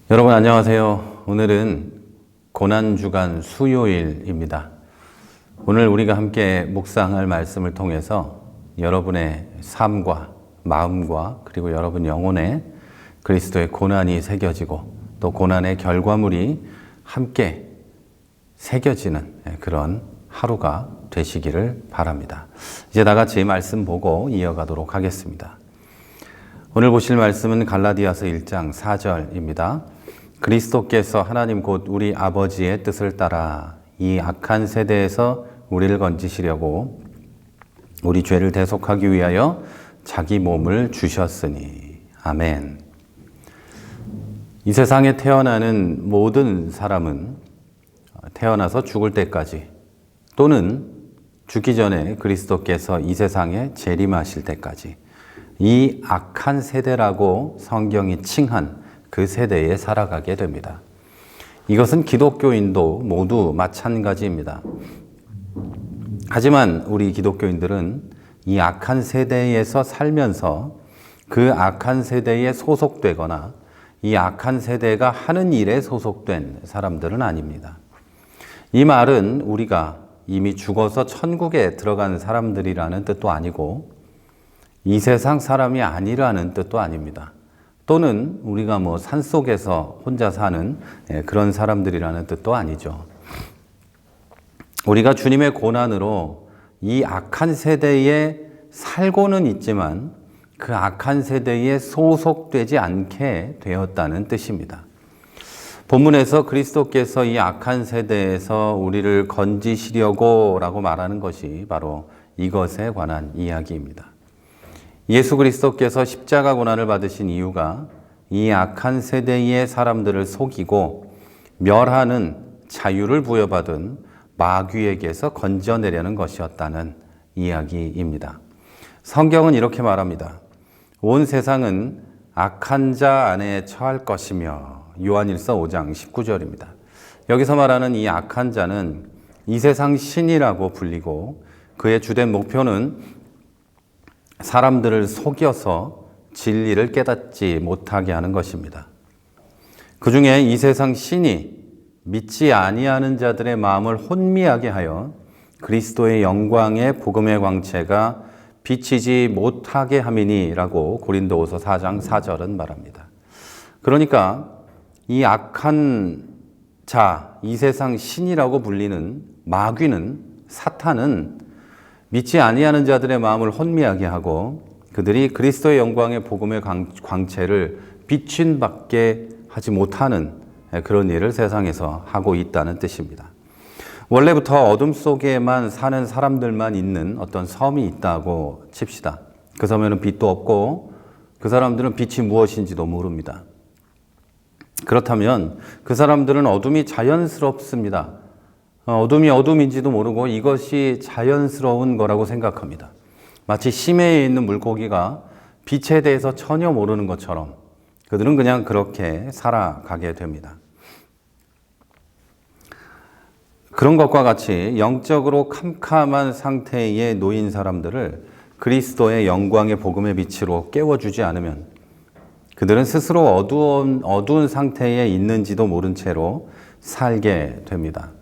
여러분 안녕하세요. 오늘은 고난주간 수요일입니다. 오늘 우리가 함께 묵상할 말씀을 통해서 여러분의 삶과 마음과 그리고 여러분 영혼에 그리스도의 고난이 새겨지고 또 고난의 결과물이 함께 새겨지는 그런 하루가 되시기를 바랍니다. 이제 다 같이 말씀 보고 이어가도록 하겠습니다. 오늘 보실 말씀은 갈라디아서 1장 4절입니다. 그리스도께서 하나님 곧 우리 아버지의 뜻을 따라 이 악한 세대에서 우리를 건지시려고 우리 죄를 대속하기 위하여 자기 몸을 주셨으니. 아멘. 이 세상에 태어나는 모든 사람은 태어나서 죽을 때까지 또는 죽기 전에 그리스도께서 이 세상에 재림하실 때까지 이 악한 세대라고 성경이 칭한 그 세대에 살아가게 됩니다. 이것은 기독교인도 모두 마찬가지입니다. 하지만 우리 기독교인들은 이 악한 세대에서 살면서 그 악한 세대에 소속되거나 이 악한 세대가 하는 일에 소속된 사람들은 아닙니다. 이 말은 우리가 이미 죽어서 천국에 들어간 사람들이라는 뜻도 아니고 이 세상 사람이 아니라는 뜻도 아닙니다. 또는 우리가 산속에서 혼자 사는 그런 사람들이라는 뜻도 아니죠. 우리가 주님의 고난으로 이 악한 세대에 살고는 있지만 그 악한 세대에 소속되지 않게 되었다는 뜻입니다. 본문에서 그리스도께서 이 악한 세대에서 우리를 건지시려고 라고 말하는 것이 바로 이것에 관한 이야기입니다. 예수 그리스도께서 십자가 고난을 받으신 이유가 이 악한 세대의 사람들을 속이고 멸하는 자유를 부여받은 마귀에게서 건져내려는 것이었다는 이야기입니다. 성경은 이렇게 말합니다. 온 세상은 악한 자 안에 처할 것이며. 요한일서 5장 19절입니다. 여기서 말하는 이 악한 자는 이 세상 신이라고 불리고 그의 주된 목표는 사람들을 속여서 진리를 깨닫지 못하게 하는 것입니다. 그 중에 이 세상 신이 믿지 아니하는 자들의 마음을 혼미하게 하여 그리스도의 영광의 복음의 광채가 비치지 못하게 함이니라고 고린도후서 4장 4절은 말합니다. 그러니까 이 악한 자, 이 세상 신이라고 불리는 마귀는, 사탄은 믿지 아니하는 자들의 마음을 혼미하게 하고 그들이 그리스도의 영광의 복음의 광채를 비춘 밖에 하지 못하는 그런 일을 세상에서 하고 있다는 뜻입니다. 원래부터 어둠 속에만 사는 사람들만 있는 어떤 섬이 있다고 칩시다. 그 섬에는 빛도 없고 그 사람들은 빛이 무엇인지도 모릅니다. 그렇다면 그 사람들은 어둠이 자연스럽습니다. 어둠이 어둠인지도 모르고 이것이 자연스러운 거라고 생각합니다. 마치 심해에 있는 물고기가 빛에 대해서 전혀 모르는 것처럼 그들은 그냥 그렇게 살아가게 됩니다. 그런 것과 같이 영적으로 캄캄한 상태에 놓인 사람들을 그리스도의 영광의 복음의 빛으로 깨워주지 않으면 그들은 스스로 어두운 상태에 있는지도 모른 채로 살게 됩니다.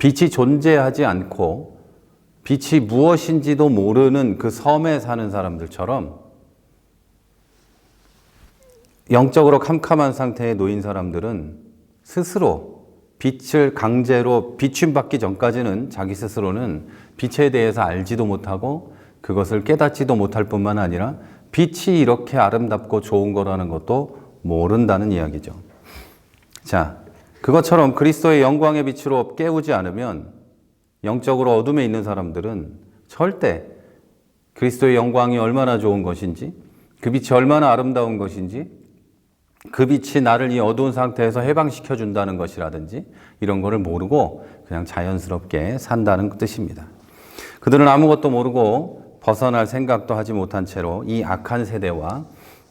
빛이 존재하지 않고 빛이 무엇인지도 모르는 그 섬에 사는 사람들처럼 영적으로 캄캄한 상태에 놓인 사람들은 스스로 빛을 강제로 비춤받기 전까지는 자기 스스로는 빛에 대해서 알지도 못하고 그것을 깨닫지도 못할 뿐만 아니라 빛이 이렇게 아름답고 좋은 거라는 것도 모른다는 이야기죠. 자, 그것처럼 그리스도의 영광의 빛으로 깨우지 않으면 영적으로 어둠에 있는 사람들은 절대 그리스도의 영광이 얼마나 좋은 것인지, 그 빛이 얼마나 아름다운 것인지, 그 빛이 나를 이 어두운 상태에서 해방시켜 준다는 것이라든지 이런 거를 모르고 그냥 자연스럽게 산다는 뜻입니다. 그들은 아무것도 모르고 벗어날 생각도 하지 못한 채로 이 악한 세대와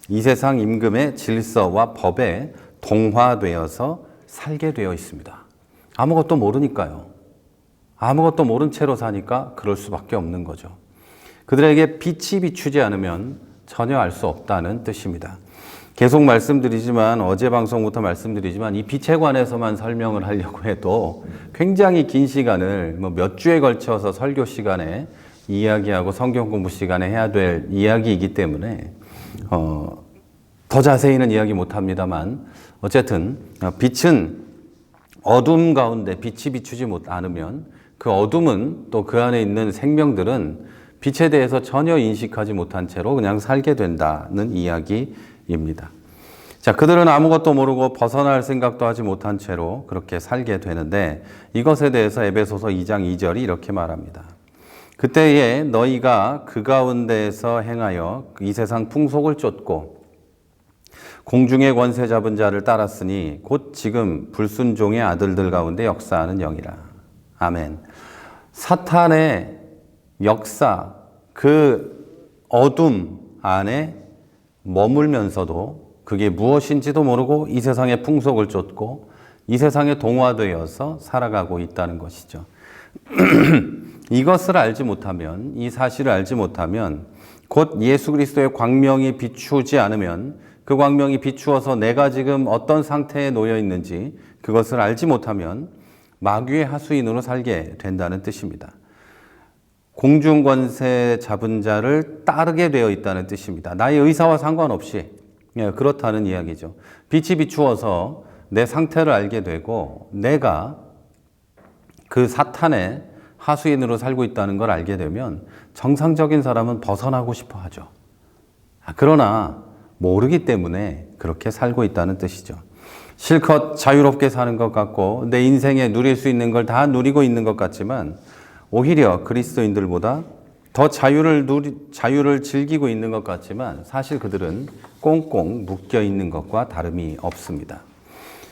이 세상 임금의 질서와 법에 동화되어서 살게 되어 있습니다. 아무것도 모르니까요. 아무것도 모른 채로 사니까 그럴 수밖에 없는 거죠. 그들에게 빛이 비추지 않으면 전혀 알 수 없다는 뜻입니다. 계속 말씀드리지만 어제 방송부터 말씀드리지만 이 빛에 관해서만 설명을 하려고 해도 굉장히 긴 시간을 몇 주에 걸쳐서 설교 시간에 이야기하고 성경 공부 시간에 해야 될 이야기이기 때문에 더 자세히는 이야기 못합니다만 어쨌든 빛은 어둠 가운데 빛이 비추지 않으면 그 어둠은 또 그 안에 있는 생명들은 빛에 대해서 전혀 인식하지 못한 채로 그냥 살게 된다는 이야기입니다. 자, 그들은 아무것도 모르고 벗어날 생각도 하지 못한 채로 그렇게 살게 되는데 이것에 대해서 에베소서 2장 2절이 이렇게 말합니다. 그때에 너희가 그 가운데에서 행하여 이 세상 풍속을 쫓고 공중의 권세 잡은 자를 따랐으니 곧 지금 불순종의 아들들 가운데 역사하는 영이라. 아멘. 사탄의 역사, 그 어둠 안에 머물면서도 그게 무엇인지도 모르고 이 세상의 풍속을 쫓고 이 세상에 동화되어서 살아가고 있다는 것이죠. 이것을 알지 못하면, 이 사실을 알지 못하면 곧 예수 그리스도의 광명이 비추지 않으면 그 광명이 비추어서 내가 지금 어떤 상태에 놓여 있는지 그것을 알지 못하면 마귀의 하수인으로 살게 된다는 뜻입니다. 공중권세 잡은 자를 따르게 되어 있다는 뜻입니다. 나의 의사와 상관없이 그렇다는 이야기죠. 빛이 비추어서 내 상태를 알게 되고 내가 그 사탄의 하수인으로 살고 있다는 걸 알게 되면 정상적인 사람은 벗어나고 싶어 하죠. 그러나 모르기 때문에 그렇게 살고 있다는 뜻이죠. 실컷 자유롭게 사는 것 같고 내 인생에 누릴 수 있는 걸 다 누리고 있는 것 같지만 오히려 그리스도인들보다 더 자유를 즐기고 있는 것 같지만 사실 그들은 꽁꽁 묶여 있는 것과 다름이 없습니다.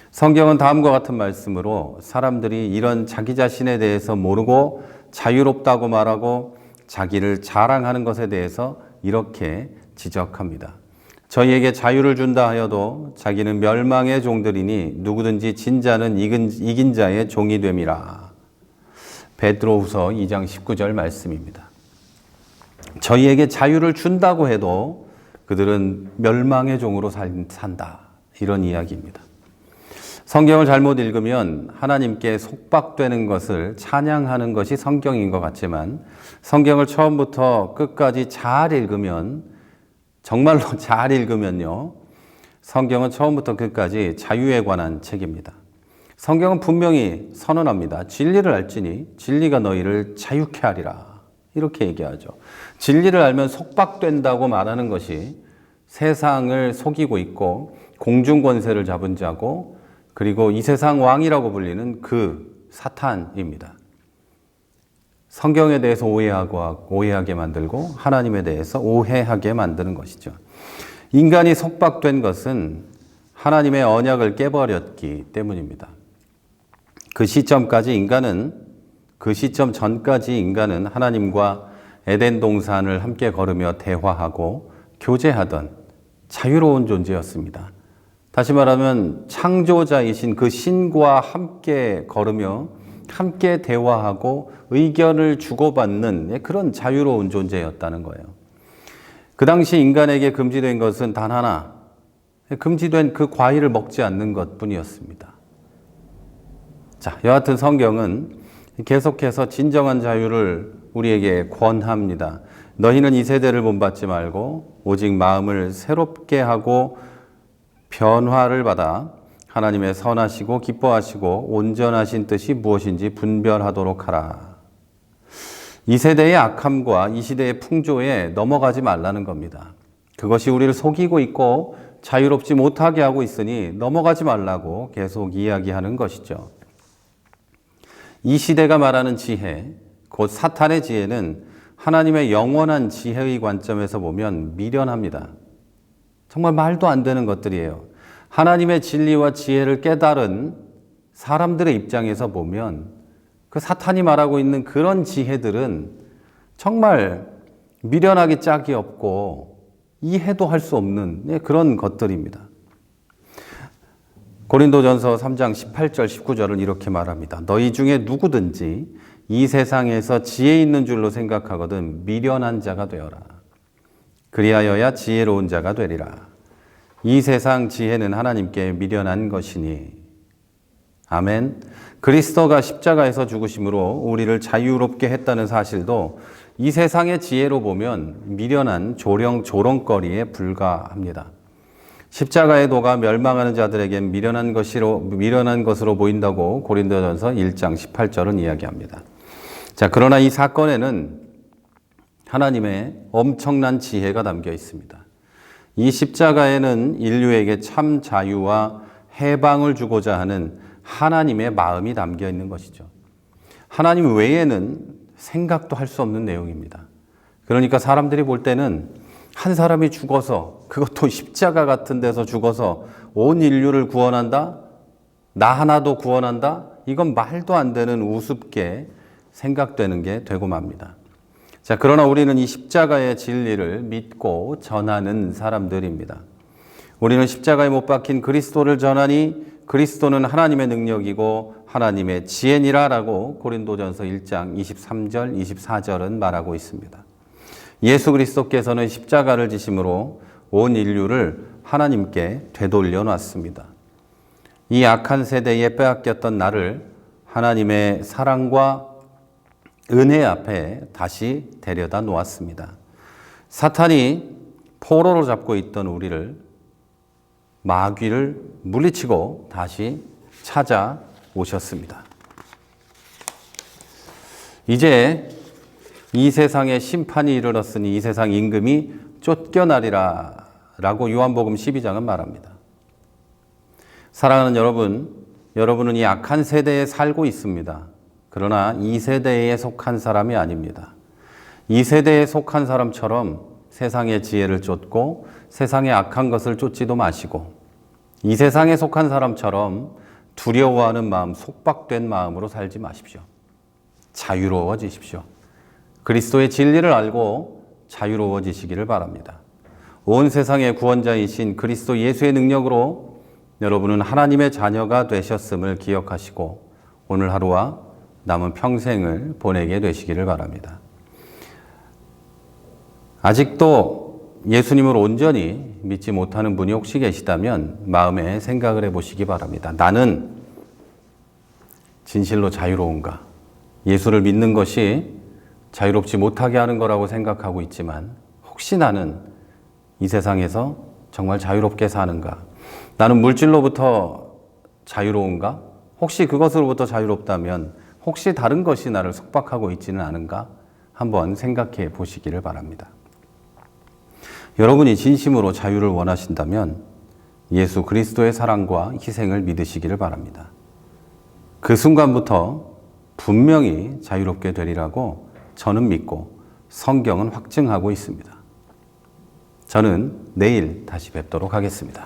성경은 다음과 같은 말씀으로 사람들이 이런 자기 자신에 대해서 모르고 자유롭다고 말하고 자기를 자랑하는 것에 대해서 이렇게 지적합니다. 저희에게 자유를 준다 하여도 자기는 멸망의 종들이니 누구든지 진자는 이긴 자의 종이 됨이라. 베드로후서 2장 19절 말씀입니다. 저희에게 자유를 준다고 해도 그들은 멸망의 종으로 산다. 이런 이야기입니다. 성경을 잘못 읽으면 하나님께 속박되는 것을 찬양하는 것이 성경인 것 같지만 성경을 처음부터 끝까지 잘 읽으면 정말로 잘 읽으면요. 성경은 처음부터 끝까지 자유에 관한 책입니다. 성경은 분명히 선언합니다. 진리를 알지니 진리가 너희를 자유케 하리라. 이렇게 얘기하죠. 진리를 알면 속박된다고 말하는 것이 세상을 속이고 있고 공중권세를 잡은 자고 그리고 이 세상 왕이라고 불리는 그 사탄입니다. 성경에 대해서 오해하게 만들고 하나님에 대해서 오해하게 만드는 것이죠. 인간이 속박된 것은 하나님의 언약을 깨버렸기 때문입니다. 그 시점 전까지 인간은 하나님과 에덴 동산을 함께 걸으며 대화하고 교제하던 자유로운 존재였습니다. 다시 말하면 창조자이신 그 신과 함께 걸으며 함께 대화하고 의견을 주고받는 그런 자유로운 존재였다는 거예요. 그 당시 인간에게 금지된 것은 단 하나, 금지된 그 과일을 먹지 않는 것뿐이었습니다. 자, 여하튼 성경은 계속해서 진정한 자유를 우리에게 권합니다. 너희는 이 세대를 본받지 말고 오직 마음을 새롭게 하고 변화를 받아 하나님의 선하시고 기뻐하시고 온전하신 뜻이 무엇인지 분별하도록 하라. 이 세대의 악함과 이 시대의 풍조에 넘어가지 말라는 겁니다. 그것이 우리를 속이고 있고 자유롭지 못하게 하고 있으니 넘어가지 말라고 계속 이야기하는 것이죠. 이 시대가 말하는 지혜, 곧 사탄의 지혜는 하나님의 영원한 지혜의 관점에서 보면 미련합니다. 정말 말도 안 되는 것들이에요. 하나님의 진리와 지혜를 깨달은 사람들의 입장에서 보면 그 사탄이 말하고 있는 그런 지혜들은 정말 미련하기 짝이 없고 이해도 할 수 없는 그런 것들입니다. 고린도전서 3장 18절 19절은 이렇게 말합니다. 너희 중에 누구든지 이 세상에서 지혜 있는 줄로 생각하거든 미련한 자가 되어라. 그리하여야 지혜로운 자가 되리라. 이 세상 지혜는 하나님께 미련한 것이니. 아멘. 그리스도가 십자가에서 죽으심으로 우리를 자유롭게 했다는 사실도 이 세상의 지혜로 보면 미련한 조롱거리에 불과합니다. 십자가의 도가 멸망하는 자들에겐 미련한 것으로 보인다고 고린도전서 1장 18절은 이야기합니다. 자, 그러나 이 사건에는 하나님의 엄청난 지혜가 담겨 있습니다. 이 십자가에는 인류에게 참 자유와 해방을 주고자 하는 하나님의 마음이 담겨 있는 것이죠. 하나님 외에는 생각도 할 수 없는 내용입니다. 그러니까 사람들이 볼 때는 한 사람이 죽어서, 그것도 십자가 같은 데서 죽어서 온 인류를 구원한다? 나 하나도 구원한다? 이건 말도 안 되는 우습게 생각되는 게 되고 맙니다. 자, 그러나 우리는 이 십자가의 진리를 믿고 전하는 사람들입니다. 우리는 십자가에 못 박힌 그리스도를 전하니 그리스도는 하나님의 능력이고 하나님의 지혜니라라고 고린도전서 1장 23절, 24절은 말하고 있습니다. 예수 그리스도께서는 십자가를 지심으로 온 인류를 하나님께 되돌려 놨습니다. 이 악한 세대에 빼앗겼던 나를 하나님의 사랑과 은혜 앞에 다시 데려다 놓았습니다. 사탄이 포로로 잡고 있던 우리를, 마귀를 물리치고 다시 찾아오셨습니다. 이제 이 세상에 심판이 이르렀으니 이 세상 임금이 쫓겨나리라 라고 요한복음 12장은 말합니다. 사랑하는 여러분, 여러분은 이 악한 세대에 살고 있습니다. 그러나 이 세대에 속한 사람이 아닙니다. 이 세대에 속한 사람처럼 세상의 지혜를 쫓고 세상의 악한 것을 쫓지도 마시고 이 세상에 속한 사람처럼 두려워하는 마음, 속박된 마음으로 살지 마십시오. 자유로워지십시오. 그리스도의 진리를 알고 자유로워지시기를 바랍니다. 온 세상의 구원자이신 그리스도 예수의 능력으로 여러분은 하나님의 자녀가 되셨음을 기억하시고 오늘 하루와 남은 평생을 보내게 되시기를 바랍니다. 아직도 예수님을 온전히 믿지 못하는 분이 혹시 계시다면 마음에 생각을 해보시기 바랍니다. 나는 진실로 자유로운가? 예수를 믿는 것이 자유롭지 못하게 하는 거라고 생각하고 있지만 혹시 나는 이 세상에서 정말 자유롭게 사는가? 나는 물질로부터 자유로운가? 혹시 그것으로부터 자유롭다면 혹시 다른 것이 나를 속박하고 있지는 않은가? 한번 생각해 보시기를 바랍니다. 여러분이 진심으로 자유를 원하신다면 예수 그리스도의 사랑과 희생을 믿으시기를 바랍니다. 그 순간부터 분명히 자유롭게 되리라고 저는 믿고 성경은 확증하고 있습니다. 저는 내일 다시 뵙도록 하겠습니다.